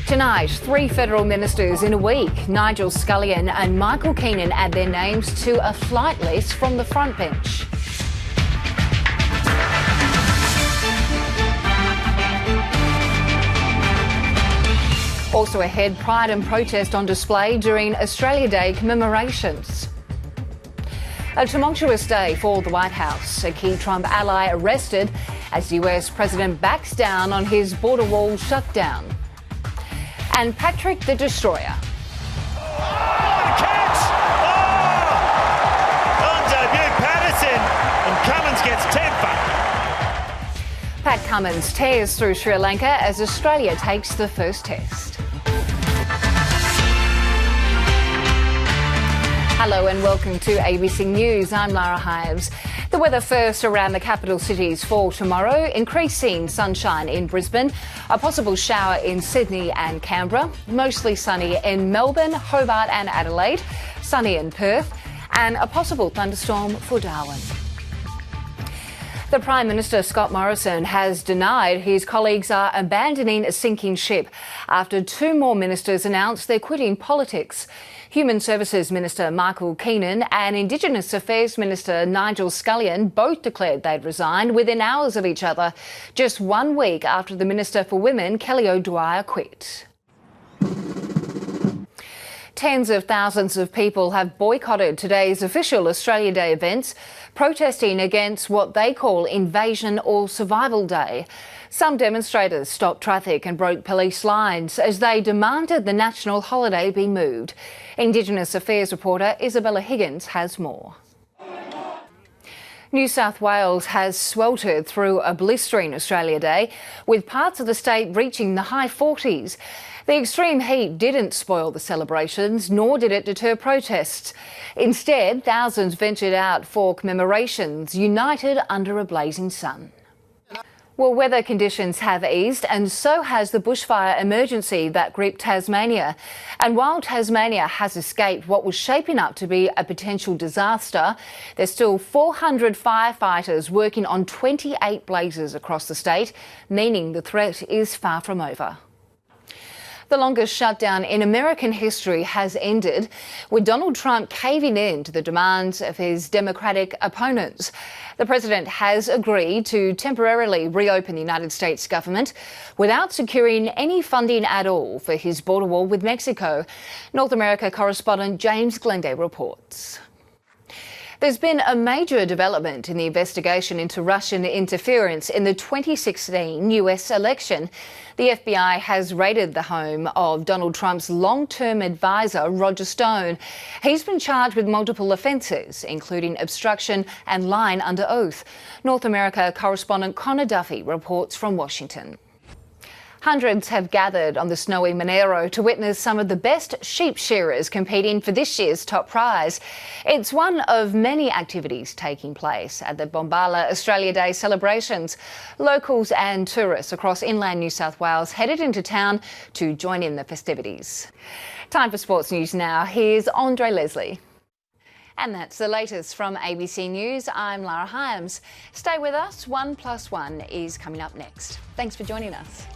Tonight, 3 federal ministers in a week. Nigel Scullion and Michael Keenan add their names to a flight list from the front bench. Also ahead, pride and protest on display during Australia Day commemorations. A tumultuous day for the White House. A key Trump ally arrested as US President backs down on his border wall shutdown. And Patrick the Destroyer. Catch! On debut, Patterson, and Cummins gets 10 for. Pat Cummins tears through Sri Lanka as Australia takes the first test. Hello and welcome to ABC News. I'm Lara Hives. The weather first around the capital cities for tomorrow. Increasing sunshine in Brisbane, a possible shower in Sydney and Canberra, mostly sunny in Melbourne, Hobart and Adelaide, sunny in Perth, and a possible thunderstorm for Darwin. The Prime Minister, Scott Morrison, has denied his colleagues are abandoning a sinking ship after 2 more ministers announced they're quitting politics. Human Services Minister Michael Keenan and Indigenous Affairs Minister Nigel Scullion both declared they'd resigned within hours of each other, just 1 week after the Minister for Women, Kelly O'Dwyer, quit. Tens of thousands of people have boycotted today's official Australia Day events, protesting against what they call Invasion or Survival Day. Some demonstrators stopped traffic and broke police lines as they demanded the national holiday be moved. Indigenous Affairs reporter Isabella Higgins has more. New South Wales has sweltered through a blistering Australia Day, with parts of the state reaching the high 40s. The extreme heat didn't spoil the celebrations, nor did it deter protests. Instead, thousands ventured out for commemorations, united under a blazing sun. Well, weather conditions have eased, and so has the bushfire emergency that gripped Tasmania. And while Tasmania has escaped what was shaping up to be a potential disaster, there's still 400 firefighters working on 28 blazes across the state, meaning the threat is far from over. The longest shutdown in American history has ended, with Donald Trump caving in to the demands of his Democratic opponents. The president has agreed to temporarily reopen the United States government without securing any funding at all for his border wall with Mexico. North America correspondent James Glendale reports. There's been a major development in the investigation into Russian interference in the 2016 US election. The FBI has raided the home of Donald Trump's long-term advisor, Roger Stone. He's been charged with multiple offences, including obstruction and lying under oath. North America correspondent Connor Duffy reports from Washington. Hundreds have gathered on the snowy Monero to witness some of the best sheep shearers competing for this year's top prize. It's one of many activities taking place at the Bombala Australia Day celebrations. Locals and tourists across inland New South Wales headed into town to join in the festivities. Time for sports news now. Here's Andre Leslie. And that's the latest from ABC News. I'm Lara Himes. Stay with us. 1+1 is coming up next. Thanks for joining us.